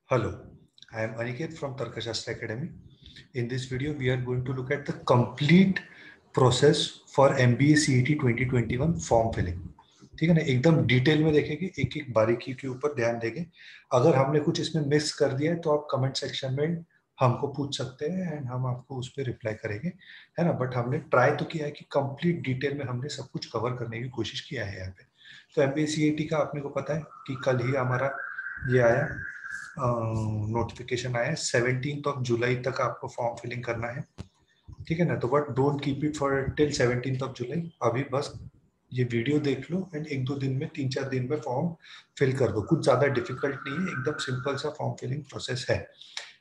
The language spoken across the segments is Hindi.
Hello, I am Aniket from Tarkashastra Academy. In this video, we are going to look at the complete process for MBA CET 2021 form filling. ठीक है ना, एकदम डिटेल में देखेंगे, एक एक बारीकी के ऊपर ध्यान देंगे. अगर हमने कुछ इसमें मिस कर दिया है तो आप कमेंट सेक्शन में हमको पूछ सकते हैं एंड हम आपको उस पर रिप्लाई करेंगे, है ना. बट हमने ट्राई तो किया है कि कंप्लीट डिटेल में हमने सब कुछ कवर करने की कोशिश किया है यहाँ पे. तो MBA CET का आपने को पता है कि कल ही हमारा ये आया, नोटिफिकेशन आया है. 17 जुलाई तक आपको फॉर्म फिलिंग करना है. ठीक है ना. तो but don't keep it for till 17 जुलाई. अभी बस ये वीडियो देख लो एंड एक दो दिन में 3-4 दिन में फॉर्म फिल कर दो. कुछ ज्यादा डिफिकल्ट नहीं है, एकदम सिंपल सा फॉर्म फिलिंग प्रोसेस है.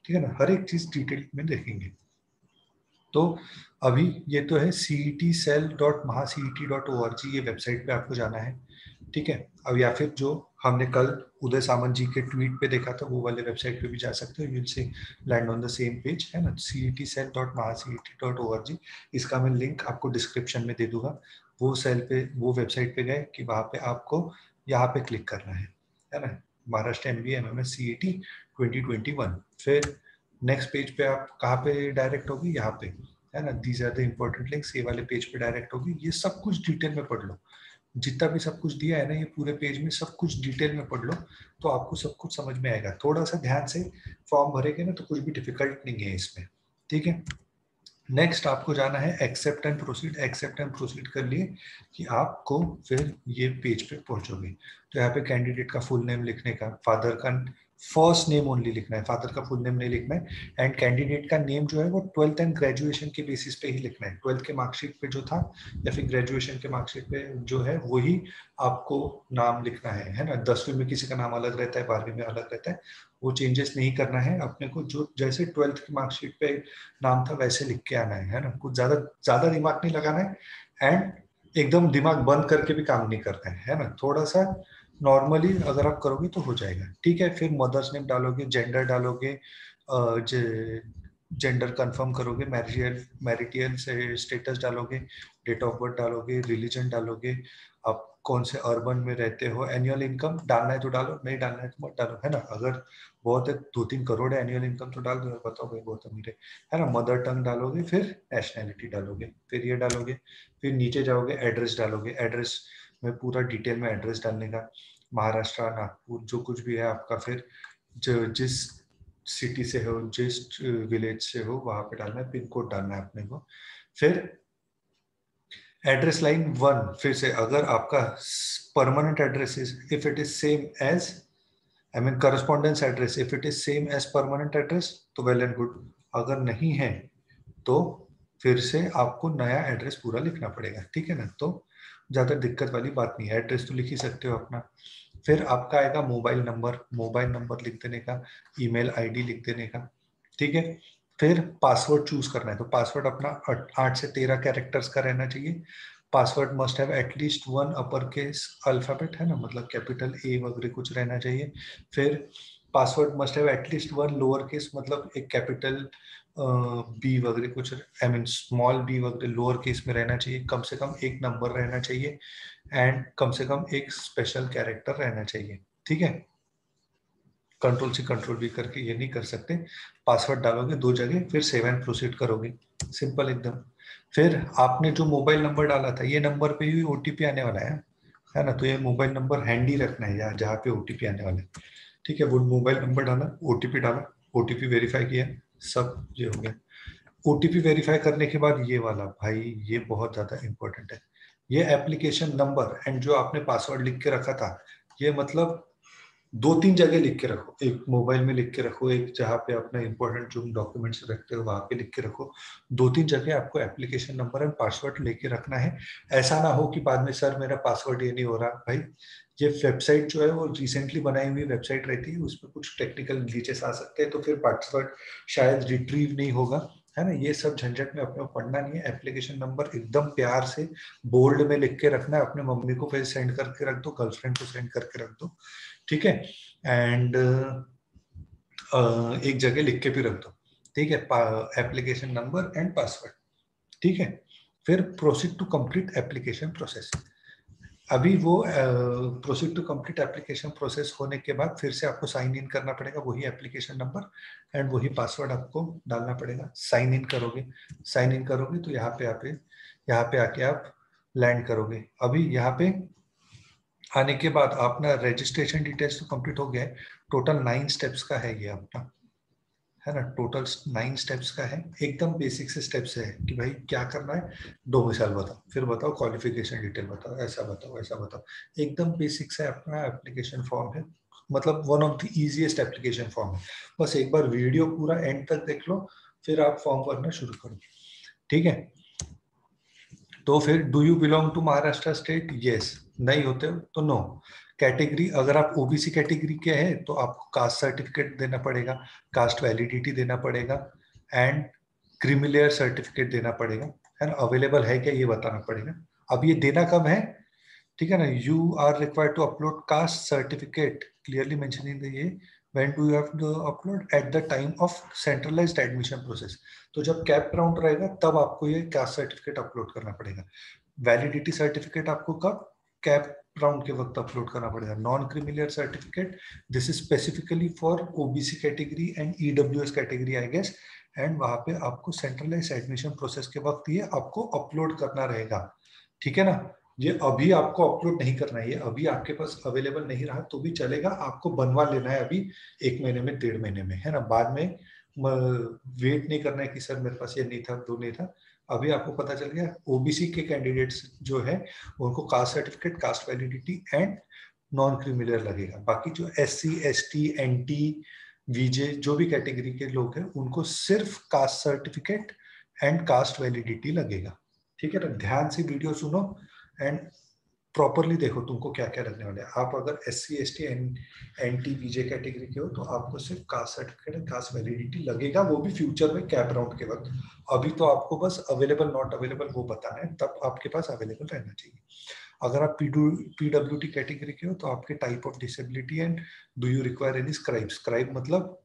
ठीक है ना. हर एक चीज डिटेल में देखेंगे. तो अभी ये तो है cetcell.mahaceet.org, ये वेबसाइट पे आपको जाना है. ठीक है. अब या फिर जो हमने कल उदय सामंत जी के ट्वीट पे देखा था वो वाले वेबसाइट पे भी जा सकते हो. You will see land on the same page, है ना. cetcell.mahaceet.org, इसका मैं लिंक आपको डिस्क्रिप्शन में दे दूंगा. वो सेल पे, वो वेबसाइट पे गए कि वहां पे आपको यहाँ पे क्लिक करना है ना. Maharashtra MBA MMS CET 2021. फिर नेक्स्ट पेज पे आप कहाँ पे डायरेक्ट होगी, यहाँ पे, है ना. These are the important links. ये वाले पेज पे डायरेक्ट होगी. ये सब कुछ डिटेल में पढ़ लो. जितना भी सब कुछ दिया है ना, ये पूरे पेज में सब कुछ डिटेल में पढ़ लो तो आपको सब कुछ समझ में आएगा. थोड़ा सा ध्यान से फॉर्म भरेंगे ना तो कुछ भी डिफिकल्ट नहीं है इसमें. ठीक है. नेक्स्ट आपको जाना है accept and proceed. Accept and proceed कर लिए कि आपको फिर ये पेज पे पहुंचोगे. तो यहाँ पे कैंडिडेट का फुल नेम लिखने का, फादर का फर्स्ट नेम ओनली लिखना है, फादर का फुल नेम नहीं लिखना है. एंड कैंडिडेट का नेम जो है वो 12th एंड ग्रेजुएशन के बेसिस पे ही लिखना है. 12th के मार्कशीट पे जो था या फिर ग्रेजुएशन के मार्कशीट पे जो है वही आपको नाम लिखना है ना. 10वीं में किसी का नाम अलग रहता है, 12वीं में अलग रहता है. वो चेंजेस नहीं करना है अपने को. जो जैसे 12th की मार्कशीट पे नाम था वैसे लिख के आना है ना. कुछ ज्यादा ज्यादा दिमाग नहीं लगाना है एंड एकदम दिमाग बंद करके भी काम नहीं करना है ना. थोड़ा सा नॉर्मली अगर आप करोगे तो हो जाएगा. ठीक है. फिर मदर्स नेम डालोगे, जेंडर डालोगे, जेंडर कंफर्म करोगे, मैरिटियल से स्टेटस डालोगे, डेट ऑफ बर्थ डालोगे, रिलीजन डालोगे, आप कौन से अर्बन में रहते हो, एनुअल इनकम डालना है तो डालो, नहीं डालना है तो मत डालो, है ना. अगर बहुत है 2-3 करोड़ है एनुअल इनकम तो डाल दो, बताओ भाई बहुत अमीर है ना. मदर टंग डालोगे, फिर नेशनैलिटी डालोगे, फिर ये डालोगे. फिर नीचे जाओगे, एड्रेस डालोगे. एड्रेस में पूरा डिटेल में एड्रेस डालने का, महाराष्ट्र, नागपुर, जो कुछ भी है आपका. फिर जिस सिटी से हो, जिस विलेज से हो, वहां पे डालना है. पिन कोड डालना है अपने को. फिर एड्रेस लाइन 1, फिर से अगर आपका permanent address if it is same as, I mean correspondence address, if it is same as permanent address तो well and good. अगर नहीं है तो फिर से आपको नया एड्रेस पूरा लिखना पड़ेगा. ठीक है ना. तो ज्यादा दिक्कत वाली बात नहीं है. एड्रेस तो लिख ही सकते हो अपना. फिर आपका आएगा मोबाइल नंबर. मोबाइल नंबर लिख देने का, ईमेल आईडी लिख देने का. ठीक है. फिर पासवर्ड चूज करना है. तो पासवर्ड अपना 8 से 13 कैरेक्टर्स का रहना चाहिए. Password must have at least 1 upper case alphabet, है ना, मतलब कैपिटल ए वगैरह कुछ रहना चाहिए. फिर password must have at least 1 lower case, मतलब एक कैपिटल बी वगैरह कुछ, आई मीन स्मॉल बी वगैरह लोअर केस में रहना चाहिए. कम से कम एक नंबर रहना चाहिए एंड कम से कम एक स्पेशल कैरेक्टर रहना चाहिए. ठीक है. कंट्रोल से कंट्रोल भी करके ये नहीं कर सकते. पासवर्ड डालोगे 2 जगह, फिर सेव एंड प्रोसीड करोगे. सिंपल एकदम. फिर आपने जो मोबाइल नंबर डाला था, ये नंबर पे ही ओटीपी आने वाला है ना. तो ये मोबाइल नंबर हैंडी रखना है यार, जहाँ पे ओटीपी आने वाला है. ठीक है. वो मोबाइल नंबर डाला, ओटीपी डाला, ओटीपी वेरीफाई किया, सब ये हो गया. ओटीपी वेरीफाई करने के बाद ये वाला भाई, ये बहुत ज्यादा इंपॉर्टेंट है. ये एप्लीकेशन नंबर एंड जो आपने पासवर्ड लिख के रखा था, ये मतलब 2-3 जगह लिख के रखो. एक मोबाइल में लिख के रखो, एक जहाँ पे अपना इंपॉर्टेंट जो डॉक्यूमेंट्स रखते हो वहां पे लिख के रखो. 2-3 जगह आपको एप्लीकेशन नंबर एंड पासवर्ड लेके रखना है. ऐसा ना हो कि बाद में सर मेरा पासवर्ड ये नहीं हो रहा. भाई ये वेबसाइट जो है वो रिसेंटली बनाई हुई वेबसाइट रहती है, उसमें कुछ टेक्निकल ग्लिचेस आ सकते हैं, तो फिर पासवर्ड शायद रिट्रीव नहीं होगा, है ना. ये सब झंझट में अपने को पढ़ना नहीं है. एप्लीकेशन नंबर एकदम प्यार से बोल्ड में लिख के रखना है. अपने मम्मी को फिर सेंड करके रख दो, गर्लफ्रेंड को सेंड करके रख दो. ठीक है. एंड एक जगह लिख के भी रख दो. ठीक है. Application number and password. ठीक है. फिर proceed to complete application process. अभी वो proceed to complete application process होने के बाद फिर से आपको साइन इन करना पड़ेगा, वही एप्लीकेशन नंबर एंड वही पासवर्ड आपको डालना पड़ेगा। साइन इन करोगे तो यहाँ पे आके आप लैंड करोगे। अभी यहाँ पे आने के बाद अपना रजिस्ट्रेशन डिटेल्स तो कंप्लीट हो गया है। टोटल 9 स्टेप्स का है ये अपना, है ना, टोटल 9 स्टेप्स का है। एकदम बेसिक से स्टेप्स है कि भाई क्या करना है, डोमिसाइल बताओ, फिर बताओ क्वालिफिकेशन डिटेल बताओ, ऐसा बताओ ऐसा बताओ। एकदम बेसिक से अपना एप्लीकेशन फॉर्म है, मतलब one of the easiest application form है। बस एक बार वीडियो पूरा एंड तक देख लो, फिर आप फॉर्म भरना शुरू करो, ठीक है। तो फिर do you belong to Maharashtra state, yes, नहीं होते हो तो नो। कैटेगरी, अगर आप ओबीसी कैटेगरी के हैं तो आपको कास्ट सर्टिफिकेट देना पड़ेगा, कास्ट वैलिडिटी देना पड़ेगा एंड क्रीमिलेयर सर्टिफिकेट देना पड़ेगा, है ना। अवेलेबल है क्या ये बताना पड़ेगा। अब ये देना कब है, ठीक है ना। You are required to upload caste certificate clearly mention in the ये when do you have to upload at the time of centralised admission process. तो जब कैप राउंड रहेगा तब आपको ये कास्ट सर्टिफिकेट अपलोड करना पड़ेगा। वैलिडिटी सर्टिफिकेट आपको कब, कैप राउंड के वक्त अपलोड करना पड़ेगा। Non creamy layer certificate, this is specifically for OBC category and EWS category I guess, and वहां पे आपको सेंट्रलाइज्ड एडमिशन प्रोसेस के वक्त ये आपको अपलोड करना रहेगा, ठीक है ना। ये अभी आपको अपलोड नहीं करना है, ये अभी आपके पास अवेलेबल नहीं रहा तो भी चलेगा, आपको बनवा लेना है अभी 1 महीने में, 1.5 महीने में, है ना। बाद में वेट नहीं करना है कि सर मेरे पास ये नहीं था, वो नहीं था। अभी आपको पता चल गया, ओबीसी के कैंडिडेट्स जो है उनको caste certificate, cast validity and non creamy layer लगेगा। बाकी जो एससी, एसटी, एनटी, वीजे जो भी कैटेगरी के लोग हैं उनको सिर्फ caste certificate and cast validity लगेगा, ठीक है ना। ध्यान से वीडियो सुनो एंड प्रॉपरली देखो तुमको क्या क्या लगने वाले हैं। आप अगर एससी, एसटी, एनटी, वीजे कैटेगरी के हो तो आपको सिर्फ caste certificate and cast validity लगेगा, वो भी फ्यूचर में कैप राउंड के वक्त। अभी तो आपको बस अवेलेबल नॉट अवेलेबल वो बताना है, तब आपके पास अवेलेबल रहना चाहिए। अगर आप पीडब्ल्यूडी कैटेगरी के हो तो आपके type of disability and do you require any scribe, scribe मतलब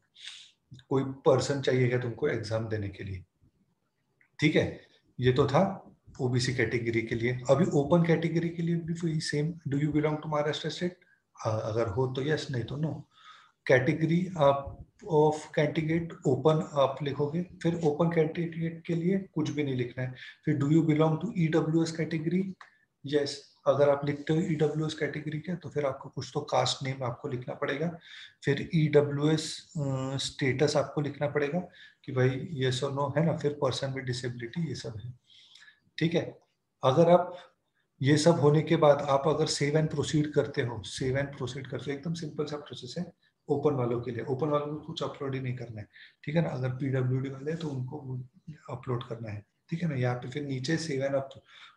कोई पर्सन चाहिए क्या तुमको एग्जाम देने के लिए, ठीक है। ये तो था ओबीसी कैटेगरी के लिए। अभी ओपन कैटेगरी के लिए भी वही same, do you belong to Maharashtra state, अगर हो तो यस, नहीं तो नो। कैटेगरी आप ऑफ कैंडिडेट ओपन आप लिखोगे, फिर ओपन कैंडिडेट के लिए कुछ भी नहीं लिखना है। फिर do you belong to EWS category, yes, अगर आप लिखते हो ईडब्ल्यूएस कैटेगरी के तो फिर आपको कुछ तो कास्ट नेम आपको लिखना पड़ेगा। फिर ईडब्ल्यूएस स्टेटस आपको लिखना पड़ेगा कि भाई यस और नो, है ना। फिर पर्सन विद डिसेबिलिटी, ये सब है, ठीक है। अगर आप ये सब होने के बाद आप अगर सेव एंड प्रोसीड करते हो, सेव एंड प्रोसीड करते हो, एकदम सिंपल सा प्रोसेस है ओपन वालों के लिए। ओपन वालों को कुछ अपलोड ही नहीं करना है, ठीक है ना। अगर पीडब्ल्यूडी वाले हैं तो उनको अपलोड करना है, ठीक है ना। यहाँ पे फिर नीचे सेव एंड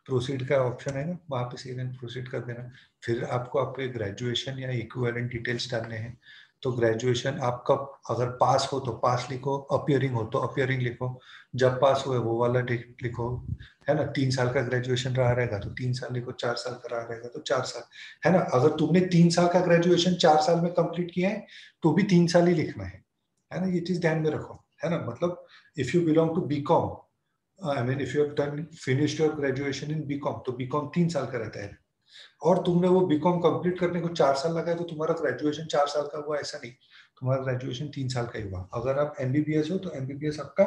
प्रोसीड का ऑप्शन है ना, वहाँ पे सेव एंड प्रोसीड कर देना। फिर आपको आपके ग्रेजुएशन या इक्विवेलेंट डिटेल्स डालने हैं। तो ग्रेजुएशन आपका, अगर पास हो तो पास लिखो, अपियरिंग हो तो अपियरिंग लिखो, जब पास हुए वो वाला डेट लिखो, है ना। 3 साल का ग्रेजुएशन रहा रहेगा तो 3 साल लिखो, 4 साल का रहा रहेगा तो 4 साल, है ना। अगर तुमने 3 साल का ग्रेजुएशन 4 साल में कंप्लीट किया है तो भी 3 साल ही लिखना है ना। ये चीज ध्यान में रखो, है ना। मतलब if you belong to BCom, I mean if you have done finished your graduation in BCom, तो बीकॉम 3 साल का रहता है, और तुमने वो बीकॉम कंप्लीट करने को 4 साल लगा है तो तुम्हारा ग्रेजुएशन 4 साल का हुआ, ऐसा नहीं। तुम्हारा ग्रेजुएशन 3 साल का ही हुआ। अगर आप एमबीबीएस हो तो एमबीबीएस आपका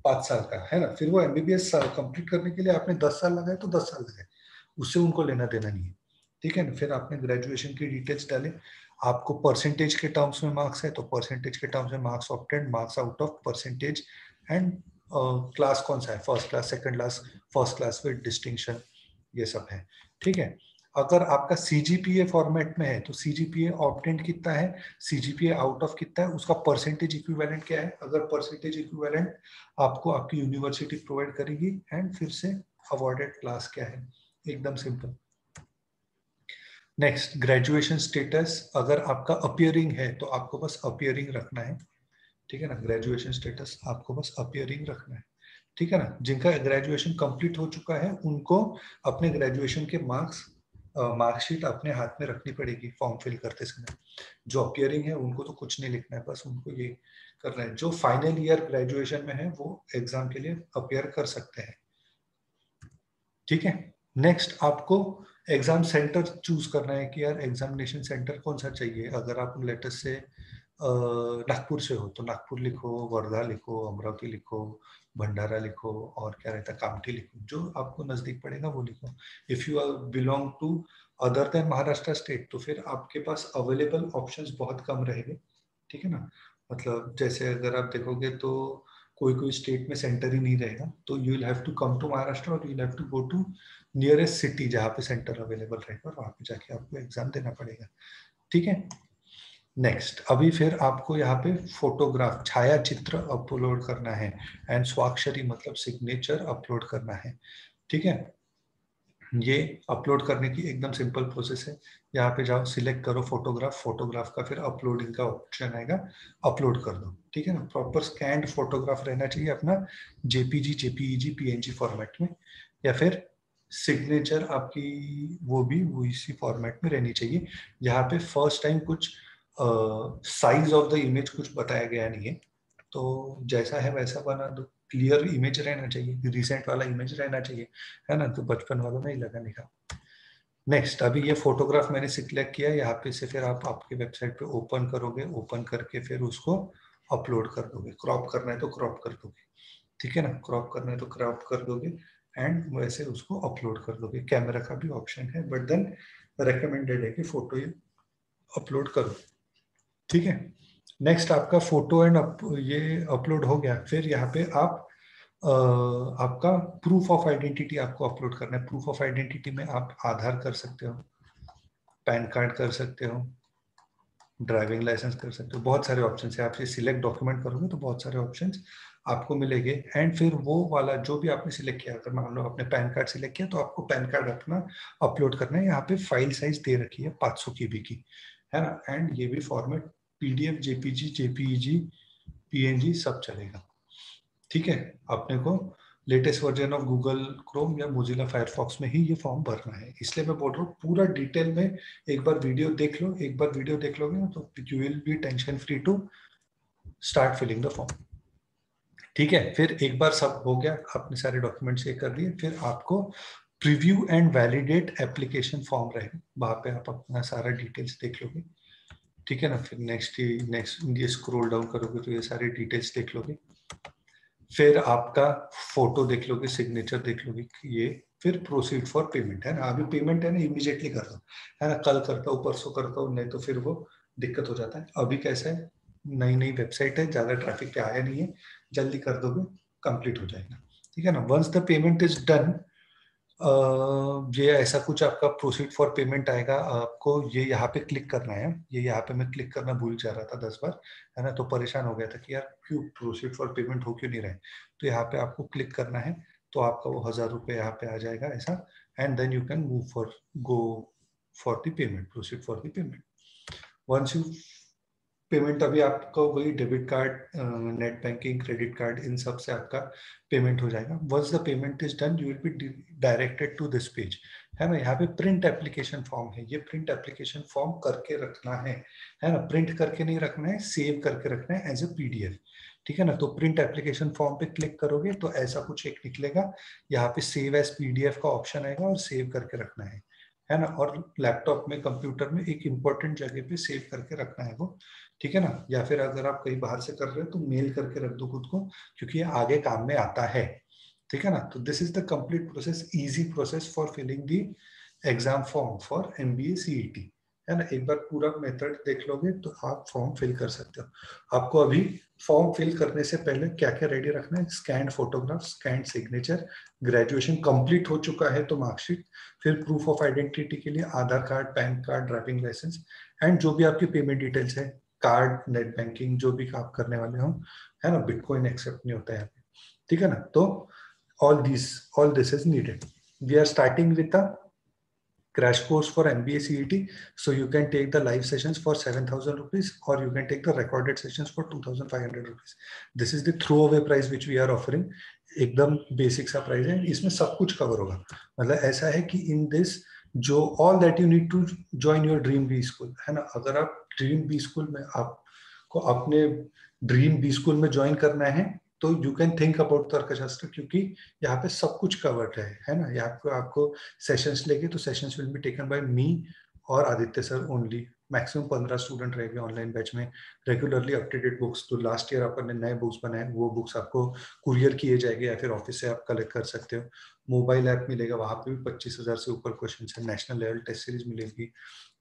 5 साल का, है ना। फिर वो एमबीबीएस कंप्लीट करने के लिए आपने 10 साल लगाए तो 10 साल लगाए, उससे उनको लेना देना नहीं है, ठीक है ना। फिर आपने ग्रेजुएशन की डिटेल्स डाले, आपको परसेंटेज के टर्म्स में मार्क्स है तो परसेंटेज के टर्म्स में marks obtained, marks out of percentage and class कौन सा है, first class, second class, first class with distinction, ये सब है, ठीक है। अगर आपका सीजीपीए फॉर्मेट में है तो सीजीपीए ऑब्टेन्ड कितना है, सीजीपीए आउट ऑफ कितना है, उसका परसेंटेज इक्विवेलेंट क्या है। अगर परसेंटेज इक्विवेलेंट आपको आपकी यूनिवर्सिटी प्रोवाइड करेगी, एंड फिर से अवॉर्डेड क्लास क्या है, एकदम सिंपल। नेक्स्ट, ग्रेजुएशन स्टेटस, अगर आपका अपियरिंग है तो आपको बस अपियरिंग रखना है, ठीक है ना। ग्रेजुएशन स्टेटस आपको बस अपियरिंग रखना है, ठीक है ना। जिनका ग्रेजुएशन कंप्लीट हो चुका है उनको अपने ग्रेजुएशन के मार्कशीट अपने हाथ में रखनी पड़ेगी फॉर्म फिल करते समय। जो अपियरिंग है उनको तो कुछ नहीं लिखना है, बस उनको ये करना है। जो फाइनल ईयर ग्रेजुएशन में है वो एग्जाम के लिए अपियर कर सकते हैं, ठीक है। नेक्स्ट, आपको एग्जाम सेंटर चूज करना है कि यार एग्जामिनेशन सेंटर कौन सा चाहिए। अगर आप लेटेस्ट से नागपुर से हो तो नागपुर लिखो, वर्धा लिखो, अमरावती लिखो, भंडारा लिखो, और क्या रहता है कामठी लिखो, जो आपको नजदीक पड़ेगा वो लिखो। If you belong to other than Maharashtra state तो फिर आपके पास अवेलेबल ऑप्शंस बहुत कम रहेंगे, ठीक है ना। मतलब जैसे अगर आप देखोगे तो कोई कोई स्टेट में सेंटर ही नहीं रहेगा, तो you will have to come to Maharashtra और you will have to go to nearest city जहाँ पे सेंटर अवेलेबल रहेगा, और वहाँ पे जाके आपको एग्जाम देना पड़ेगा, ठीक है। नेक्स्ट, अभी फिर आपको यहाँ पे फोटोग्राफ छाया चित्र अपलोड करना है, एंड स्वाक्षरी मतलब सिग्नेचर अपलोड करना है, ठीक है। ये अपलोड करने की एकदम सिंपल प्रोसेस है। यहाँ पे जाओ, सिलेक्ट करो फोटोग्राफ, फोटोग्राफ का फिर अपलोडिंग का ऑप्शन आएगा, अपलोड कर दो, ठीक है ना। प्रॉपर स्कैन्ड फोटोग्राफ रहना चाहिए अपना, जेपीजी, जेपीईजी, पीएनजी फॉर्मेट में, या फिर सिग्नेचर आपकी वो भी वो इसी फॉर्मेट में रहनी चाहिए। यहाँ पे फर्स्ट टाइम कुछ साइज ऑफ द इमेज कुछ बताया गया नहीं है, तो जैसा है वैसा बना दो। क्लियर इमेज रहना चाहिए, रिसेंट वाला इमेज रहना चाहिए, है ना, तो बचपन वालों में ही लगा लिखा। नेक्स्ट, अभी ये फोटोग्राफ मैंने सिलेक्ट किया, यहाँ पे से फिर आप आपके वेबसाइट पे ओपन करोगे, ओपन करके फिर उसको अपलोड कर दोगे। क्रॉप करना है तो क्रॉप कर दोगे, ठीक है ना, क्रॉप करना है तो क्रॉप कर दोगे, एंड वैसे उसको अपलोड कर दोगे। कैमरा का भी ऑप्शन है, बट देन रिकमेंडेड है कि फोटो ही अपलोड करो, ठीक है। नेक्स्ट, आपका फोटो एंड ये अपलोड हो गया, फिर यहाँ पे आप आपका प्रूफ ऑफ आइडेंटिटी आपको अपलोड करना है। प्रूफ ऑफ आइडेंटिटी में आप आधार कर सकते हो, पैन कार्ड कर सकते हो, ड्राइविंग लाइसेंस कर सकते हो, बहुत सारे ऑप्शन है। आप ये सिलेक्ट डॉक्यूमेंट करोगे तो बहुत सारे ऑप्शन आपको मिलेंगे, एंड फिर वो वाला जो भी आपने सिलेक्ट किया, अगर मान लो आपने पैन कार्ड सिलेक्ट किया तो आपको पैन कार्ड अपना अपलोड करना है। यहाँ पे फाइल साइज दे रखी है 500 KB की, है ना, एंड ये भी format PDF, JPG, JPEG, PNG सब चलेगा, ठीक है। अपने को latest version of Google Chrome या मोजिला फायरफॉक्स में ही ये फॉर्म भरना है, इसलिए मैं बोल रहा हूँ पूरा डिटेल में एक बार वीडियो देख लो। एक बार वीडियो देख लोगे ना तो you will be tension free to start filling the form, ठीक है। फिर एक बार सब हो गया, आपने सारे डॉक्यूमेंट्स ये कर लिए, फिर आपको preview and validate application form रहेगा, वहां पे आप अपना सारा डिटेल्स देख लोगे, ठीक है ना। फिर नेक्स्ट ये स्क्रॉल डाउन करोगे तो ये सारे डिटेल्स देख लोगे, फिर आपका फोटो देख लोगे, सिग्नेचर देख लोगे ये, फिर प्रोसीड फॉर पेमेंट, है ना। अभी पेमेंट है ना, इमीडिएटली कर दो, है ना, कल करता हूँ, परसों करता हूँ, नहीं तो फिर वो दिक्कत हो जाता है। अभी कैसा है, नई नई वेबसाइट है, ज्यादा ट्रैफिक पे आया नहीं है, जल्दी कर दोगे कंप्लीट हो जाएगा, ठीक है ना। Once the payment is done, ये ऐसा कुछ आपका प्रोसीड फॉर पेमेंट आएगा, आपको ये यहाँ पे क्लिक करना है। ये यहाँ पे मैं क्लिक करना भूल जा रहा था 10 बार, है ना, तो परेशान हो गया था कि यार क्यों प्रोसीड फॉर पेमेंट हो क्यों नहीं रहा है। तो यहाँ पे आपको क्लिक करना है, तो आपका वो 1000 रुपये यहाँ पे आ जाएगा ऐसा, and then you can move for go for the payment, proceed for the payment. Once you payment, अभी आपका वही debit card, net banking, credit card, इन सब से आपका पेमेंट हो जाएगा। Once the payment is done, you will be directed to this page, है ना। यहाँ पे प्रिंट एप्लीकेशन फॉर्म है, ये प्रिंट एप्लीकेशन फॉर्म करके रखना है ना। प्रिंट करके नहीं रखना है, सेव करके रखना है एज ए PDF, ठीक है ना। तो प्रिंट एप्लीकेशन फॉर्म पे क्लिक करोगे तो ऐसा कुछ एक निकलेगा, यहाँ पे सेव एज PDF का ऑप्शन आएगा और सेव करके रखना है ना। और लैपटॉप में, कंप्यूटर में एक इंपॉर्टेंट जगह पे सेव करके रखना है वो, ठीक है ना। या फिर अगर आप कहीं बाहर से कर रहे हो तो मेल करके रख दो खुद को, क्योंकि ये आगे काम में आता है, ठीक है ना। तो this is the complete process, easy process for filling the exam form for MBA CET, है ना। एक बार पूरा मेथड देख लोगे तो आप फॉर्म फिल कर सकते हो। आपको अभी फॉर्म फिल करने से पहले क्या क्या रेडी रखना है, scan photograph, scan signature, graduation complete हो चुका है तो मार्कशीट, फिर प्रूफ ऑफ आइडेंटिटी के लिए Aadhaar card, PAN card, driving licence, and जो भी आपकी पेमेंट डिटेल्स है, कार्ड, नेट बैंकिंग, जो भी आप करने वाले हो, है ना। बिटकॉइन एक्सेप्ट नहीं होता है, ठीक है ना। तो all this is needed. We are starting with a crash course for MBA CET, so you can take the live sessions for 7,000 rupees, or you can take the recorded sessions for 2,500 rupees. This is the throwaway price which we are offering. एकदम बेसिक सा प्राइस है, इसमें सब कुछ कवर होगा। मतलब ऐसा है कि इन दिस जो all that you need to join your dream B school, है ना। अगर आप ड्रीम बी स्कूल में, आपको अपने ड्रीम बी स्कूल में ज्वाइन करना है तो यू कैन थिंक अबाउट तर्कशास्त्र, क्योंकि यहाँ पे सब कुछ कवर्ड है ना। यहाँ पे आपको सेशंस लेके, तो sessions will be taken by me और Aditya sir only. Maximum 15 student रहेंगे ऑनलाइन बैच में। Regularly up to date books, तो लास्ट ईयर अपन ने नए बुक्स बनाए, वो बुक्स आपको कुरियर किए जाएंगे या फिर ऑफिस से आप कलेक्ट कर सकते हो। मोबाइल ऐप मिलेगा, वहां पे भी 25,000 से ऊपर क्वेश्चन है। नेशनल लेवल टेस्ट सीरीज मिलेगी,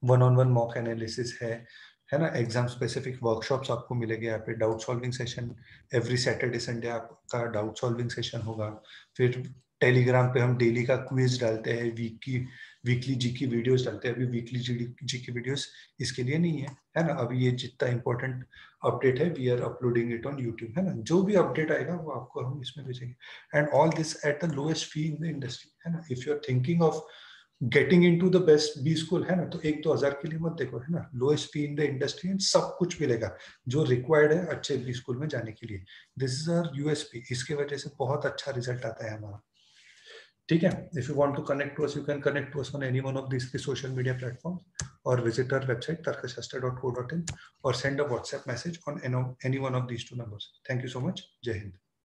1-on-1 मॉक एनालिसिस है ना। एग्जाम स्पेसिफिक वर्कशॉप्स आपको मिलेंगे यहाँ पे। Doubt solving session every Saturday Sunday आपका डाउट सॉल्विंग सेशन होगा। फिर टेलीग्राम पे हम डेली का क्विज डालते हैं, वीकली जी की वीडियोस डालते हैं। अभी वीकली जी की वीडियोस इसके लिए नहीं है ना। अभी ये जितना इंपॉर्टेंट अपडेट है, we are uploading it on YouTube, है ना। जो भी अपडेट आएगा वो आपको हम इसमें भेजेंगे। And all this at the lowest fee in the industry, है ना। If you are thinking of getting into the best B school, है ना, तो 1-2 हज़ार के लिए मत देखो, है ना। Lowest fee in the industry and सब कुछ मिलेगा जो रिक्वायर्ड है अच्छे बी स्कूल में जाने के लिए। This is our USP. इसके वजह से बहुत अच्छा रिजल्ट आता है हमारा, ठीक है। If you want to connect to us, you can connect to us on any one of this social media platforms, और visit our website tarkashastra.co.in, or send a WhatsApp message on any one of these 2 numbers. Thank you so much. Jai Hind.